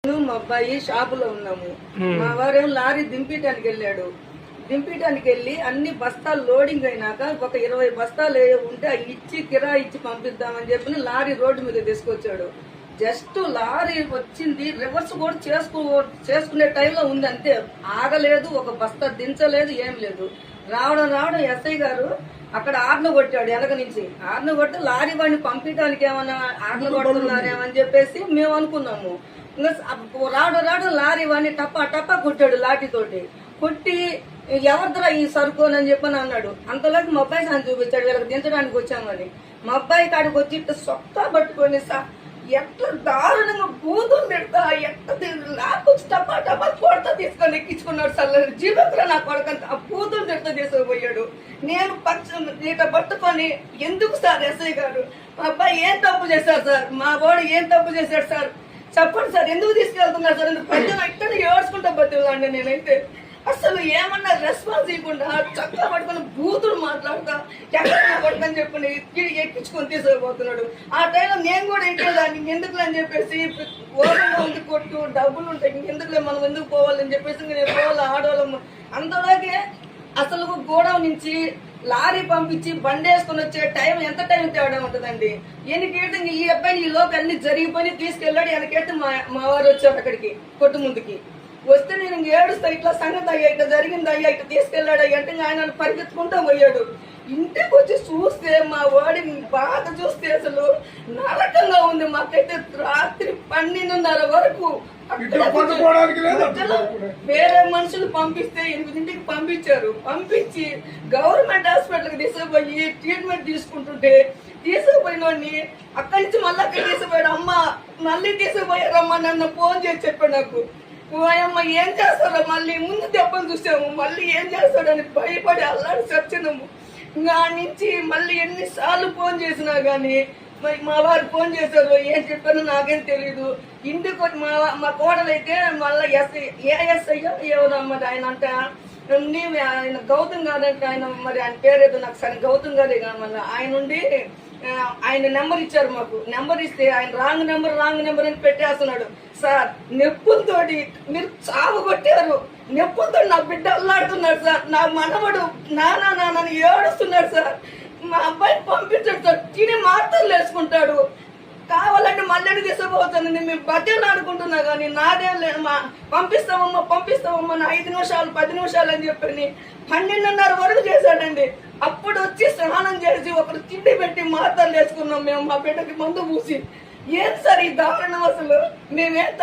మా అబ్బాయి షాపులో ఉన్నాము. మా వారేమో లారీ దింపడానికి వెళ్ళాడు. దింపడానికి వెళ్ళి అన్ని బస్తాలు లోడింగ్ అయినాక ఒక 20 బస్తాలు ఉంటే ఇచ్చి కిరాయి ఇచ్చి పంపిద్దామని చెప్పి లారీ రోడ్డు మీద తీసుకొచ్చాడు. జస్ట్ లారీ వచ్చింది, రివర్స్ కూడా చేసుకునే టైంలో ఉంది అంతే. ఆగలేదు, ఒక బస్తా దించలేదు, ఏం లేదు. రావడం ఎస్ఐ గారు అక్కడ ఆర్న కొట్టాడు. వెనక నుంచి ఆర్న కొట్టి లారీ వాడిని పంపించడానికి ఏమన్నా ఆర్న కొడుతున్నారేమని చెప్పేసి మేము అనుకున్నాము. ఇంకా రావడం లారీ వాడిని టప్పా కొట్టాడు లాఠీతోటి. కొట్టి ఎవరిద్దరా ఈ సరుకు అని చెప్పని అన్నాడు. అంతలోకి మా అబ్బాయి సాని చూపించాడు, వీళ్ళకి దించడానికి వచ్చామని. మా అబ్బాయి కాడికి వచ్చి ఇట్లా సొక్కా పట్టుకొని ఎట్లా దారుణంగా బూతులు తిడతా ఎట్లా లాక్కొచ్చి టపా కొడతా తీసుకొని ఎక్కించుకున్నాడు. సార్ జీవితంలో నా కొడకంత ఆ బూతులు తిడతా తీసుకుపోయాడు. నేను ఇట పట్టుకొని ఎందుకు సార్ ఎస్ఐ గారు మా అబ్బాయి ఏం తప్పు చేశారు సార్, మా వాడు ఏం తప్పు చేశాడు సార్ చెప్పండి సార్, ఎందుకు తీసుకెళ్తున్నారు సార్? ప్రజలు ఎక్కడ ఏడ్చుకుంటా బతుకులండి. నేనైతే అసలు ఏమన్నా రెస్పాన్స్ ఇవ్వకుండా చక్కగా పట్టుకుని బూతులు మాట్లాడతా ఎక్కడ పట్టుకొని చెప్పని ఎక్కించుకొని తీసుకుపోతున్నాడు. ఆ టైంలో నేను కూడా ఎక్కేదాన్ని, ఎందుకు అని చెప్పేసి ఓరంగా ఉంది కొట్టు డబ్బులు ఉంటాయి, ఇంకెందుకులే మనం ఎందుకు పోవాలని చెప్పేసి నేను పోవాలి ఆడవాళ్ళం. అంతలాగే అసలు గోడౌన్ నుంచి లారీ పంపించి బండి వేసుకుని వచ్చే టైం ఎంత టైం తేడా ఉంటుందండి. ఎన్నికేట ఈ అబ్బాయిని ఈ లోపు అన్ని జరిగిపోయి తీసుకెళ్ళాడు. వెనకేట మా వారు వచ్చారు అక్కడికి కొట్టు ముందుకి వస్తే నేను ఏడుస్తా, ఇట్లా సంగతి అయ్యా, ఇట్లా జరిగింది అయ్యా, ఇట్లా తీసుకెళ్లాడు అయ్యా అంటే ఆయన పరిగెత్తుకుంటా పోయాడు. ఇంటికి వచ్చి చూస్తే మా వాడిని బాధ చూస్తే అసలు నరకంగా ఉంది. మాకైతే రాత్రి 12:30 వరకు వేరే మనుషులు పంపిస్తే 8ంటికి పంపించారు. పంపించి గవర్నమెంట్ హాస్పిటల్కి తీసుకుపోయి ట్రీట్మెంట్ తీసుకుపోయినోడిని అక్కడి నుంచి మళ్ళీ అక్కడ తీసుకుపోయాడు. అమ్మ మళ్ళీ తీసుకుపోయారమ్మా నన్ను ఫోన్ చేసి చెప్పాడు నాకు. అమ్మ ఏం చేస్తారో, మళ్ళీ ముందు దెబ్బలు చూసాము, మళ్ళీ ఏం చేస్తాడని భయపడి అల్లాడి చచ్చినాము. ఇంకా నుంచి మళ్ళీ ఎన్నిసార్లు ఫోన్ చేసినా గానీ మరి మా వారు ఫోన్ చేశారు, ఏం చెప్పారో నాకేం తెలీదు. ఇంటికి మా కోడలైతే మళ్ళీ ఏఎస్ఐ ఎవరమ్మ ఆయన అంట ఆయన గౌతమ్ గారు ఆయన మరి ఆయన పేరేదో నాకు సరే గౌతమ్ గారే కానీ మళ్ళీ ఆయన ఉండి ఆయన నెంబర్ ఇచ్చారు మాకు. నెంబర్ ఇస్తే ఆయన రాంగ్ నెంబర్ అని పెట్టేస్తున్నాడు. సార్ నొప్పులతో మీరు చావు కొట్టారు, నొప్పులతో నా బిడ్డ అల్లాడుతున్నాడు సార్, నా మనవడు నాన్న ఏడుస్తున్నాడు సార్, మా అబ్బాయిని పంపించాడు సార్, తిని మాత్రలు వేసుకుంటాడు, కావాలంటే మళ్ళీ తీసుకుపోతానండి మేము బట్టలు ఆడుకుంటున్నా కానీ నాదేం లేదు. పంపిస్తామమ్మా నా 5 నిమిషాలు 10 నిమిషాలు అని చెప్పి 12:30 వరకు చేశాడండి. అప్పుడు వచ్చి స్నానం చేసి ఒకరు తిండి పెట్టి మాత్రలు వేసుకున్నాం మేము, మా బిడ్డకి మందు పూసి. ఏం సార్ ఈ దారుణం అసలు, మేమేం